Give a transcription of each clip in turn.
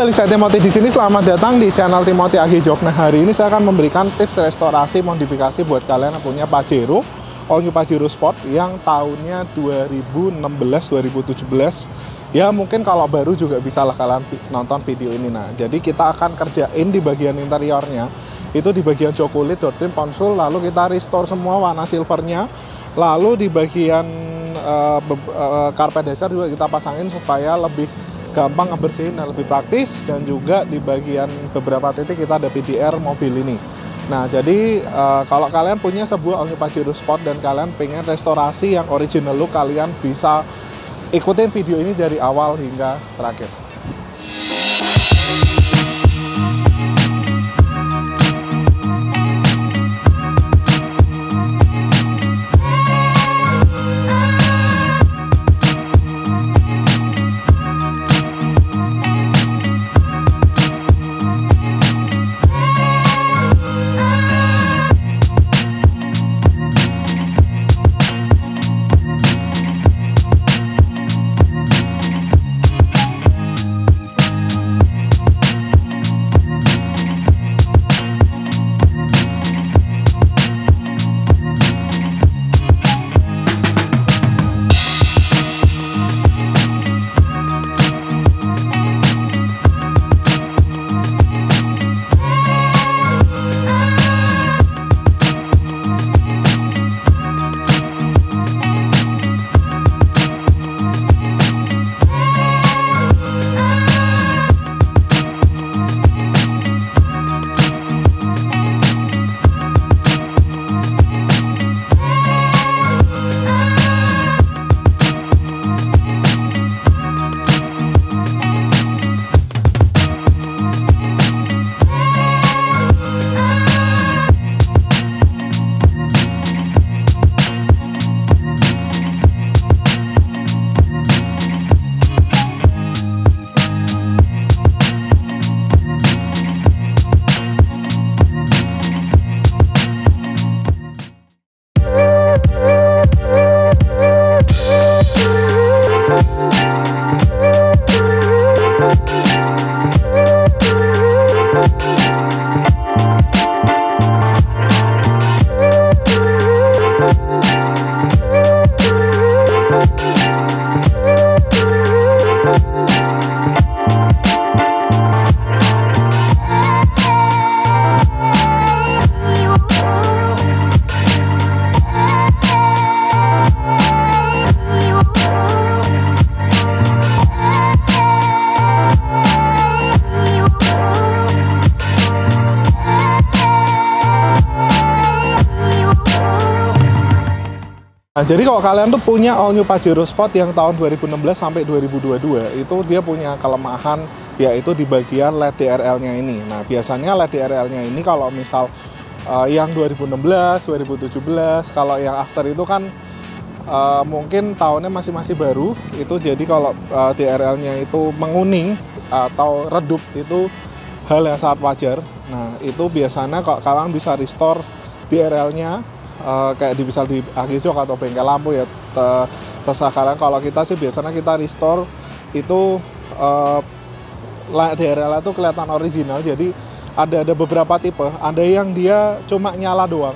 kembali saya Timothy di sini. Selamat datang di channel Timothy Agi Job. Nah, hari ini saya akan memberikan tips restorasi modifikasi buat kalian yang punya Pajero, all new Pajero Sport yang tahunnya 2016-2017. Ya, mungkin kalau baru juga bisa lah kalian nonton video ini. Nah, jadi kita akan kerjain di bagian interiornya. Itu di bagian jok kulit, door trim, konsol, lalu kita restore semua warna silvernya. Lalu di bagian karpet dasar juga kita pasangin supaya lebih gampang ngebersihin dan lebih praktis, dan juga di bagian beberapa titik kita ada PDR mobil ini. Nah, jadi kalau kalian punya sebuah all new Pajero Sport dan kalian pengen restorasi yang original look, kalian bisa ikutin video ini dari awal hingga terakhir. Nah, jadi kalau kalian tuh punya all new Pajero Sport yang tahun 2016 sampai 2022, itu dia punya kelemahan yaitu di bagian LED DRL-nya ini. Nah, biasanya LED DRL-nya ini kalau misal yang 2016, 2017, kalau yang after itu kan mungkin tahunnya masih baru, itu jadi kalau DRL-nya itu menguning atau redup itu hal yang sangat wajar. Nah, itu biasanya kalau kalian bisa restore DRL-nya kayak bisa di Agijok atau bengkel lampu ya, terserah kalian. Kalau kita sih biasanya kita restore itu DRL itu kelihatan original. Jadi ada beberapa tipe, ada yang dia cuma nyala doang,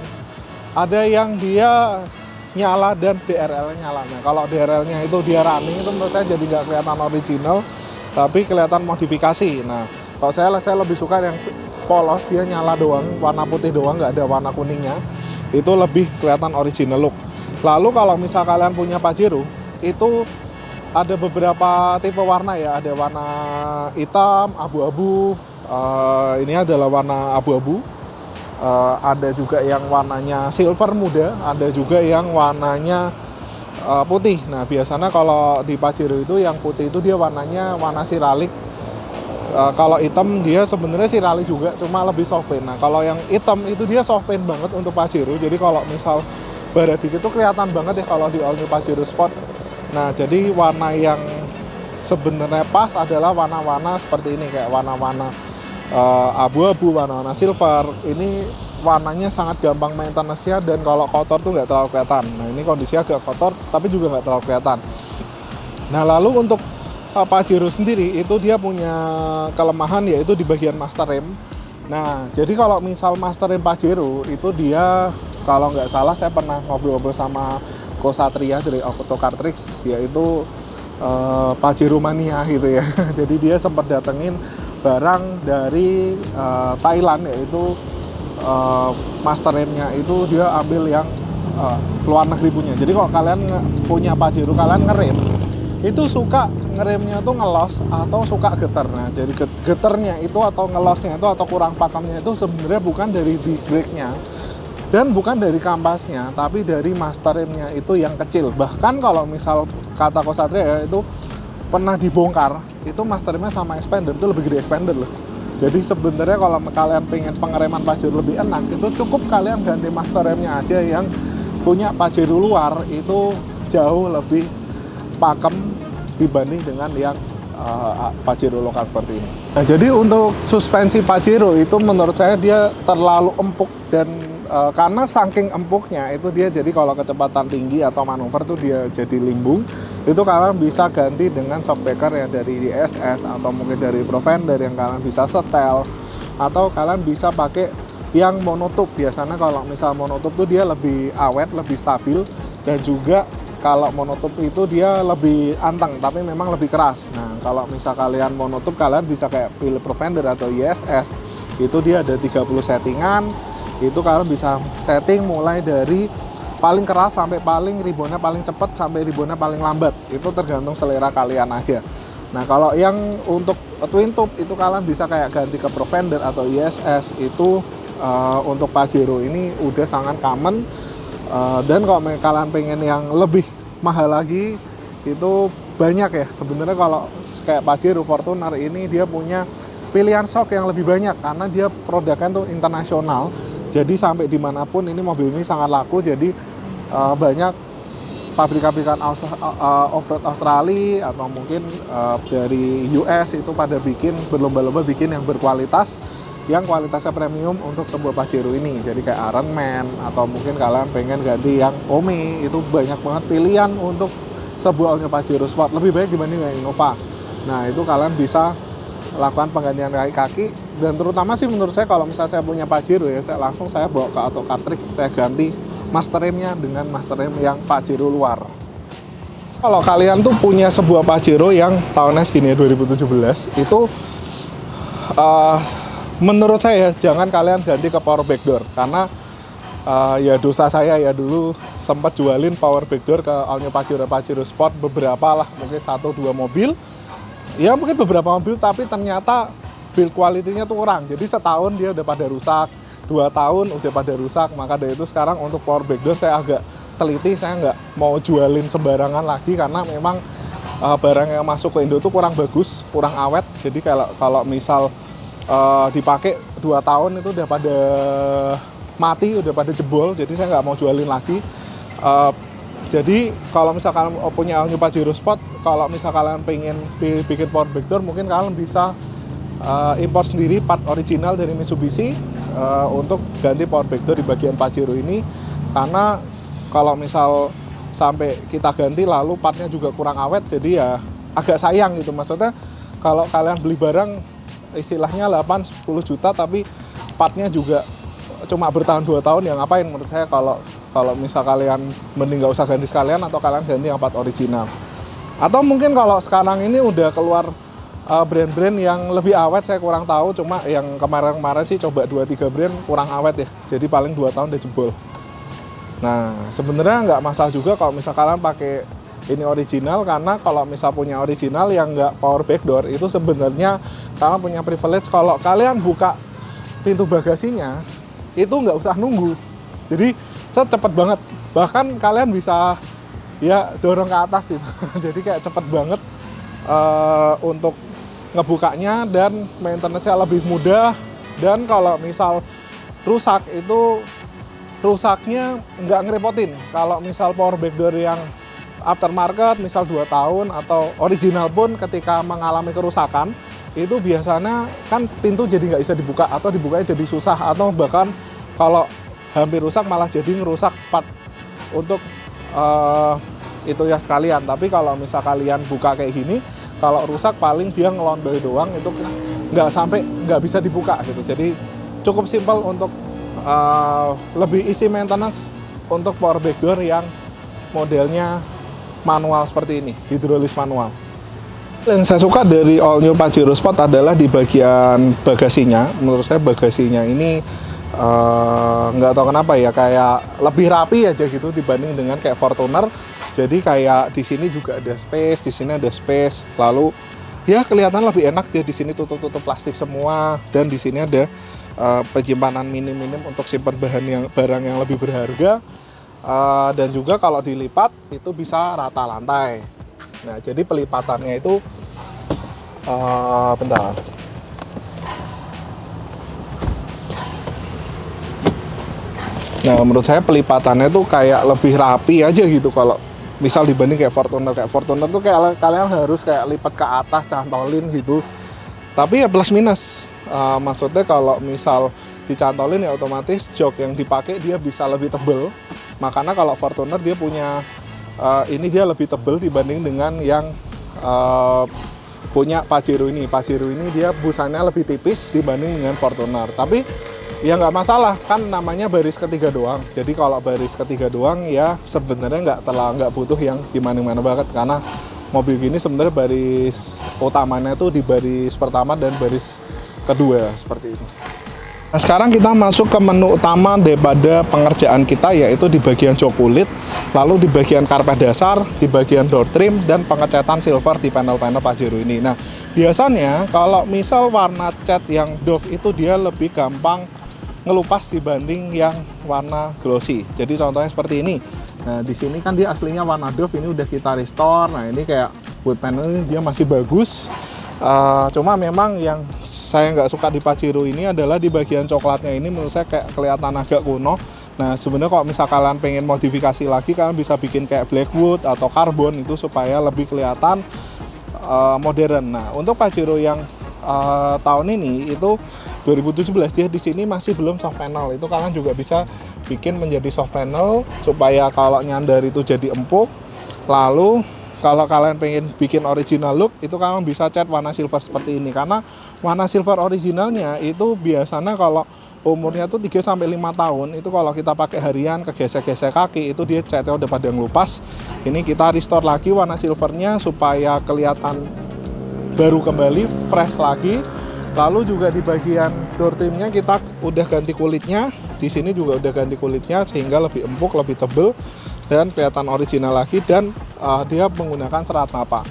ada yang dia nyala dan DRL nyala. Nah, kalau DRL-nya itu dia running, itu menurut saya jadi nggak kelihatan original, tapi kelihatan modifikasi. Nah, kalau saya lebih suka yang polos, dia nyala doang, warna putih doang, nggak ada warna kuningnya. Itu lebih kelihatan original look. Lalu kalau misal kalian punya Pajero, itu ada beberapa tipe warna ya. Ada warna hitam, abu-abu, ini adalah warna abu-abu. Ada juga yang warnanya silver muda, ada juga yang warnanya putih. Nah, biasanya kalau di Pajero itu yang putih itu dia warnanya warna siralik. Kalau hitam dia sebenarnya sirali juga, cuma lebih soft paint. Nah, kalau yang hitam itu dia soft paint banget untuk Pajero. Jadi kalau misal barat dikit itu kelihatan banget ya kalau di all new Pajero Sport. Nah, jadi warna yang sebenarnya pas adalah warna-warna seperti ini, kayak warna-warna abu-abu, warna-warna silver. Ini warnanya sangat gampang maintenance-nya, dan kalau kotor tuh nggak terlalu kelihatan. Nah, ini kondisinya agak kotor tapi juga nggak terlalu kelihatan. Nah, lalu untuk Pajero sendiri itu dia punya kelemahan yaitu di bagian master rem. Nah, jadi kalau misal master rem Pajero itu dia, kalau nggak salah saya pernah ngobrol-ngobrol sama Ko Satria dari Auto Cartridge, yaitu Pajero mania gitu ya. Jadi dia sempat datengin barang dari Thailand, yaitu master remnya itu dia ambil yang luar negeri punya. Jadi kalau kalian punya Pajero, kalian ngerem itu suka ngeremnya tuh ngelos atau suka getar. Nah, jadi getarnya itu atau ngelosnya itu atau kurang pakemnya itu sebenarnya bukan dari disc brake-nya dan bukan dari kampasnya, tapi dari master remnya itu yang kecil. Bahkan kalau misal kata Ko Satria ya, itu pernah dibongkar, itu master remnya sama expander itu lebih gede expander loh. Jadi sebenarnya kalau kalian pengen pengereman Pajero lebih enak, itu cukup kalian ganti master remnya aja yang punya Pajero luar, itu jauh lebih pakem dibanding dengan yang Pajero lokal seperti ini. Nah, jadi untuk suspensi Pajero itu menurut saya dia terlalu empuk, dan karena saking empuknya itu dia jadi kalau kecepatan tinggi atau manuver tuh dia jadi limbung. Itu kalian bisa ganti dengan shockbreaker yang dari ISS atau mungkin dari Provender yang kalian bisa setel, atau kalian bisa pakai yang monotube. Biasanya kalau misal monotube tuh dia lebih awet, lebih stabil, dan juga kalau monotube itu dia lebih anteng, tapi memang lebih keras. Nah, kalau misal kalian monotube, kalian bisa kayak pilih Provender atau ISS. Itu dia ada 30 settingan. Itu kalian bisa setting mulai dari paling keras sampai paling ribonnya paling cepat sampai ribonnya paling lambat. Itu tergantung selera kalian aja. Nah, kalau yang untuk twin tube itu kalian bisa kayak ganti ke Provender atau ISS. Itu untuk Pajero ini udah sangat common. Dan kalau kalian pengen yang lebih mahal lagi, itu banyak ya sebenarnya. Kalau kayak Pajero Fortuner ini dia punya pilihan shock yang lebih banyak karena dia produknya tuh internasional. Jadi sampai dimanapun ini mobil ini sangat laku. Jadi banyak pabrik-pabrikan off-road Australia atau mungkin dari US itu pada bikin berlomba-lomba bikin yang berkualitas, yang kualitasnya premium untuk sebuah Pajero ini. Jadi kayak Ironman atau mungkin kalian pengen ganti yang Omi, itu banyak banget pilihan untuk sebuah Pajero Sport, lebih baik dibanding yang Innova. Nah, itu kalian bisa lakukan penggantian kaki-kaki, dan terutama sih menurut saya kalau misalnya saya punya Pajero ya, saya bawa ke Auto Cartridge, saya ganti master remnya dengan master rem yang Pajero luar. Kalau kalian tuh punya sebuah Pajero yang tahunnya segini 2017, itu menurut saya jangan kalian ganti ke power backdoor, karena ya dosa saya ya, dulu sempat jualin power backdoor ke Pajero Sport beberapa lah, mungkin 1-2 mobil. Ya mungkin beberapa mobil, tapi ternyata build quality-nya tuh kurang. Jadi setahun dia udah pada rusak, 2 tahun udah pada rusak. Maka dari itu sekarang untuk power backdoor saya agak teliti, saya nggak mau jualin sembarangan lagi, karena memang barang yang masuk ke Indo tuh kurang bagus, kurang awet. Jadi kalau misal dipakai 2 tahun itu udah pada mati, udah pada jebol. Jadi saya nggak mau jualin lagi. Jadi kalau misalkan punya Pajero Sport, kalau misal kalian pengen bikin power backdoor, mungkin kalian bisa import sendiri part original dari Mitsubishi untuk ganti power backdoor di bagian Pajero ini. Karena kalau misal sampai kita ganti lalu partnya juga kurang awet, jadi ya agak sayang gitu. Maksudnya kalau kalian beli barang istilahnya 8-10 juta tapi partnya juga cuma bertahan 2 tahun, ya ngapain menurut saya. Kalau misal kalian mending nggak usah ganti sekalian, atau kalian ganti yang part original. Atau mungkin kalau sekarang ini udah keluar brand-brand yang lebih awet, saya kurang tahu. Cuma yang kemarin-kemarin sih coba 2-3 brand kurang awet ya, jadi paling 2 tahun udah jebol. Nah, sebenarnya nggak masalah juga kalau misal kalian pakai ini original, karena kalau misal punya original yang nggak power backdoor, itu sebenarnya kalian punya privilege. Kalau kalian buka pintu bagasinya, itu nggak usah nunggu. Jadi cepet banget, bahkan kalian bisa ya dorong ke atas gitu. Jadi kayak cepet banget untuk ngebukanya, dan maintenance-nya lebih mudah. Dan kalau misal rusak, itu rusaknya nggak ngerepotin. Kalau misal power backdoor yang aftermarket misal 2 tahun atau original pun ketika mengalami kerusakan, itu biasanya kan pintu jadi nggak bisa dibuka, atau dibukanya jadi susah, atau bahkan kalau hampir rusak malah jadi ngerusak part untuk itu ya sekalian. Tapi kalau misal kalian buka kayak gini, kalau rusak paling dia ngelondoi doang, itu nggak bisa dibuka gitu. Jadi cukup simpel untuk lebih easy maintenance untuk power back door yang modelnya manual seperti ini, hidrolis manual. Yang saya suka dari all new Pajero Sport adalah di bagian bagasinya. Menurut saya bagasinya ini nggak tahu kenapa ya, kayak lebih rapi aja gitu dibanding dengan kayak Fortuner. Jadi kayak di sini juga ada space, di sini ada space. Lalu ya kelihatan lebih enak, dia di sini tutup plastik semua, dan di sini ada penyimpanan minim untuk simpan barang yang lebih berharga, dan juga kalau dilipat itu bisa rata lantai. Nah, jadi pelipatannya itu bentar. Nah, menurut saya pelipatannya tuh kayak lebih rapi aja gitu kalau misal dibanding kayak Fortuner. Kayak Fortuner tuh kayak kalian harus kayak lipat ke atas, cantolin gitu. Tapi ya plus minus. Maksudnya kalau misal dicantolin ya otomatis jok yang dipakai dia bisa lebih tebel. Makanya kalau Fortuner dia punya ini dia lebih tebel dibanding dengan yang punya Pajero ini. Pajero ini dia busanya lebih tipis dibanding dengan Fortuner. Tapi ya nggak masalah, kan namanya baris ketiga doang. Jadi kalau baris ketiga doang ya sebenarnya nggak butuh yang gimana-gimana banget, karena mobil gini sebenarnya baris utamanya tuh di baris pertama dan baris kedua seperti itu. Nah, sekarang kita masuk ke menu utama daripada pengerjaan kita, yaitu di bagian jok kulit, lalu di bagian karpet dasar, di bagian door trim, dan pengecatan silver di panel-panel Pajero ini. Nah, biasanya kalau misal warna cat yang doff itu dia lebih gampang ngelupas dibanding yang warna glossy. Jadi contohnya seperti ini. Nah, di sini kan dia aslinya warna doff, ini udah kita restore. Nah, ini kayak wood panel ini dia masih bagus. Cuma memang yang saya nggak suka di Pajero ini adalah di bagian coklatnya ini, menurut saya kayak kelihatan agak kuno. Nah, sebenarnya kalau misal kalian pengen modifikasi lagi, kalian bisa bikin kayak blackwood atau karbon itu supaya lebih kelihatan modern. Nah, untuk Pajero yang tahun ini itu 2017 dia di sini masih belum soft panel. Itu kalian juga bisa bikin menjadi soft panel supaya kalau nyandar itu jadi empuk. Lalu kalau kalian pengen bikin original look, itu kalian bisa cat warna silver seperti ini. Karena warna silver originalnya itu biasanya kalau umurnya tuh 3-5 tahun, itu kalau kita pakai harian kegesek-gesek kaki, itu dia catnya udah pada ngelupas. Ini kita restore lagi warna silvernya supaya kelihatan baru kembali, fresh lagi. Lalu juga di bagian door trimnya kita udah ganti kulitnya. Di sini juga udah ganti kulitnya sehingga lebih empuk, lebih tebel, dan kelihatan original lagi, dan dia menggunakan serat napa.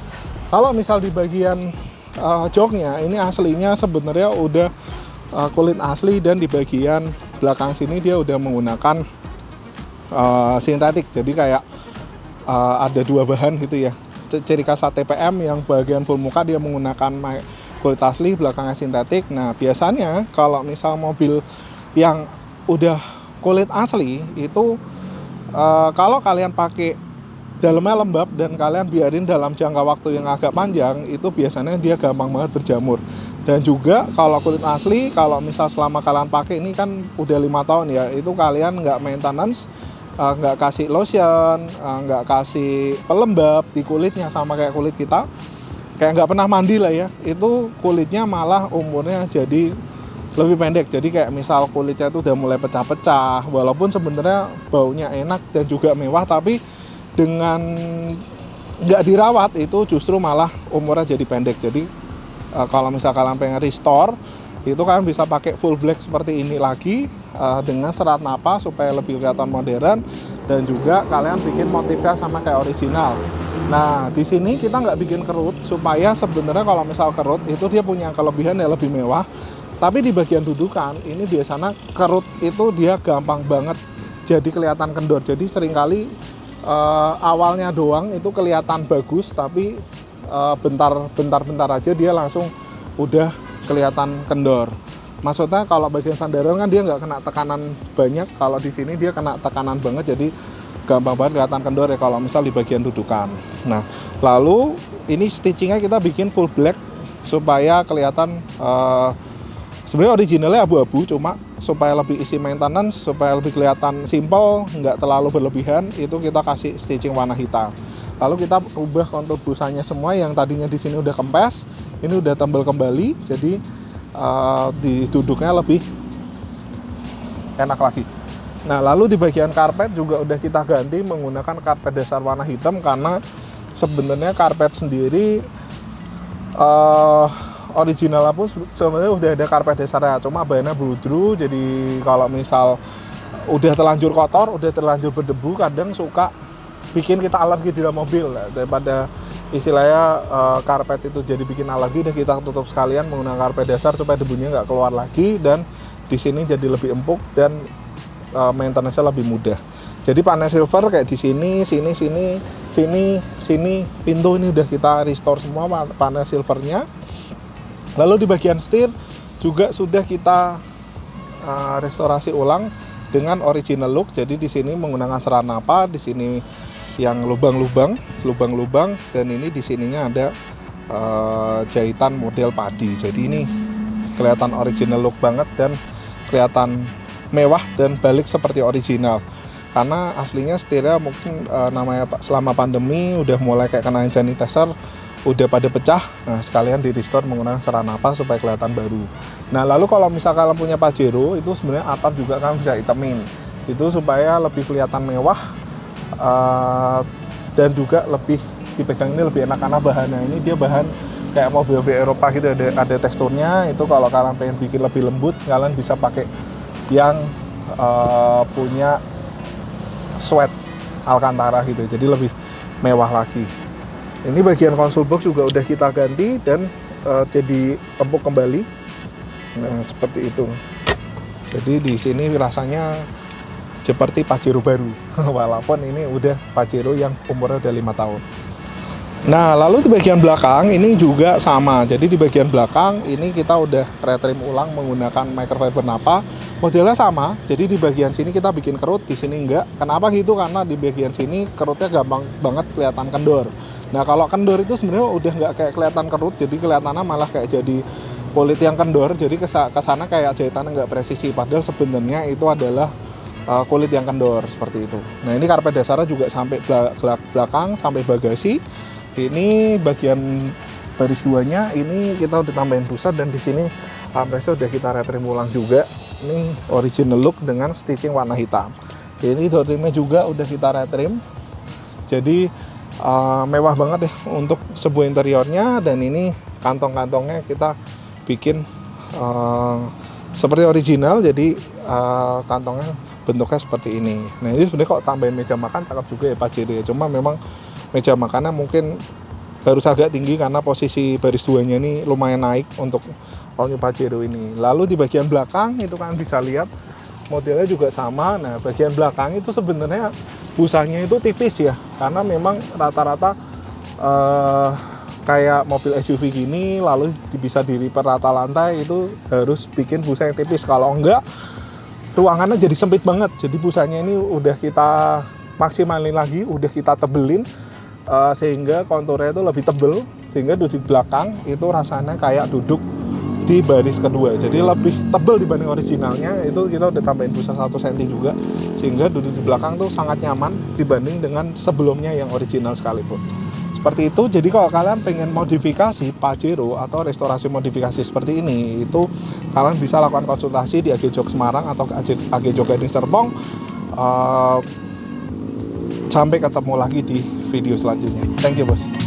Kalau misal di bagian joknya ini aslinya sebenarnya udah kulit asli, dan di bagian belakang sini dia udah menggunakan sintetik. Jadi kayak ada dua bahan gitu ya. Ciri khas TPM yang bagian full muka dia menggunakan kulit asli, belakangnya sintetik. Nah, biasanya kalau misal mobil yang udah kulit asli itu kalau kalian pakai dalamnya lembab dan kalian biarin dalam jangka waktu yang agak panjang, itu biasanya dia gampang banget berjamur. Dan juga kalau kulit asli, kalau misal selama kalian pakai ini kan udah 5 tahun ya, itu kalian nggak maintenance, nggak kasih lotion, nggak kasih pelembab di kulitnya, sama kayak kulit kita, kayak nggak pernah mandi lah ya, itu kulitnya malah umurnya jadi lebih pendek. Jadi kayak misal kulitnya itu udah mulai pecah-pecah, walaupun sebenarnya baunya enak dan juga mewah, tapi dengan nggak dirawat itu justru malah umurnya jadi pendek. Jadi kalau misal kalian pengen restore, itu kalian bisa pakai full black seperti ini lagi dengan serat napa supaya lebih kelihatan modern, dan juga kalian bikin motifnya sama kayak original. Nah, di sini kita nggak bikin kerut supaya sebenarnya kalau misal kerut itu dia punya kelebihan yang lebih mewah. Tapi di bagian dudukan ini biasanya kerut itu dia gampang banget jadi kelihatan kendor. Jadi seringkali awalnya doang itu kelihatan bagus, tapi bentar aja dia langsung udah kelihatan kendor. Maksudnya kalau bagian sandaran kan dia nggak kena tekanan banyak, kalau di sini dia kena tekanan banget, jadi gampang banget kelihatan kendor ya kalau misal di bagian dudukan. Nah, lalu ini stitchingnya kita bikin full black supaya kelihatan sebenarnya originalnya abu-abu, cuma supaya lebih easy maintenance, supaya lebih kelihatan simple, nggak terlalu berlebihan, itu kita kasih stitching warna hitam. Lalu kita ubah kontur busanya semua, yang tadinya di sini udah kempes, ini udah tembel kembali, jadi di duduknya lebih enak lagi. Nah, lalu di bagian karpet juga udah kita ganti menggunakan karpet dasar warna hitam, karena sebenarnya karpet sendiri original pun sebenarnya udah ada karpet dasarnya, cuma bahannya bludru, jadi kalau misal udah terlanjur kotor, udah terlanjur berdebu, kadang suka bikin kita alergi di dalam mobil. Daripada istilahnya karpet itu jadi bikin alergi, udah kita tutup sekalian menggunakan karpet dasar supaya debunya nggak keluar lagi, dan di sini jadi lebih empuk dan maintenance-nya lebih mudah. Jadi panel silver kayak di sini, sini, pintu ini udah kita restore semua panel silvernya. Lalu di bagian setir juga sudah kita restorasi ulang dengan original look. Jadi di sini menggunakan serat napa, di sini yang lubang-lubang, dan ini di sininya ada jahitan model padi. Jadi ini kelihatan original look banget dan kelihatan mewah dan balik seperti original. Karena aslinya setirnya mungkin namanya selama pandemi udah mulai kayak kena hand sanitizer, udah pada pecah. Nah, sekalian di restore menggunakan serat napa supaya kelihatan baru. Nah, lalu kalau misalkan kalian punya Pajero, itu sebenarnya atap juga kan bisa hitamin. Itu supaya lebih kelihatan mewah dan juga lebih dipegang ini lebih enak, karena bahannya ini dia bahan kayak mobil Eropa gitu, ada teksturnya. Itu kalau kalian pengen bikin lebih lembut, kalian bisa pakai yang punya sweat Alcantara gitu, jadi lebih mewah lagi. Ini bagian console box juga udah kita ganti dan jadi empuk kembali. Nah, seperti itu. Jadi di sini rasanya seperti Pajero baru, walaupun ini udah Pajero yang umurnya udah 5 tahun. Nah, lalu di bagian belakang ini juga sama. Jadi di bagian belakang ini kita udah retrim ulang menggunakan microfiber napa. Modelnya sama. Jadi di bagian sini kita bikin kerut, di sini enggak. Kenapa gitu? Karena di bagian sini kerutnya gampang banget kelihatan kendor. Nah, kalau kendor itu sebenarnya udah nggak kayak kelihatan kerut, jadi kelihatannya malah kayak jadi kulit yang kendor. Jadi kesana kayak jahitannya nggak presisi. Padahal sebenarnya itu adalah kulit yang kendor seperti itu. Nah, ini karpet dasarnya juga sampai belakang, sampai bagasi. Ini bagian baris duanya ini kita udah tambahin busa, dan di sini armrestnya udah kita retrim ulang juga. Ini original look dengan stitching warna hitam. Ini door trimnya juga udah kita retrim. Jadi mewah banget ya untuk sebuah interiornya, dan ini kantong-kantongnya kita bikin seperti original. Jadi kantongnya bentuknya seperti ini. Nah, ini sebenarnya kok tambahin meja makan cakep juga ya Pajero ya. Cuma memang meja makannya mungkin harus agak tinggi karena posisi baris duanya ini lumayan naik untuk all new Pajero ini. Lalu di bagian belakang itu kan bisa lihat modelnya juga sama. Nah, bagian belakang itu sebenarnya busanya itu tipis ya, karena memang rata-rata kayak mobil SUV gini, lalu bisa dilipat rata lantai, itu harus bikin busa yang tipis. Kalau enggak, ruangannya jadi sempit banget. Jadi busanya ini udah kita maksimalin lagi, udah kita tebelin sehingga konturnya itu lebih tebel, sehingga duduk di belakang itu rasanya kayak duduk di baris kedua. Jadi lebih tebel dibanding originalnya. Itu kita udah tambahin busa 1 cm juga, sehingga duduk di belakang tuh sangat nyaman dibanding dengan sebelumnya yang original sekalipun. Seperti itu. Jadi kalau kalian pengen modifikasi Pajero atau restorasi modifikasi seperti ini, itu kalian bisa lakukan konsultasi di AG Jog Semarang atau AG Jog Gading Serpong. Sampai ketemu lagi di video selanjutnya. Thank you, bos.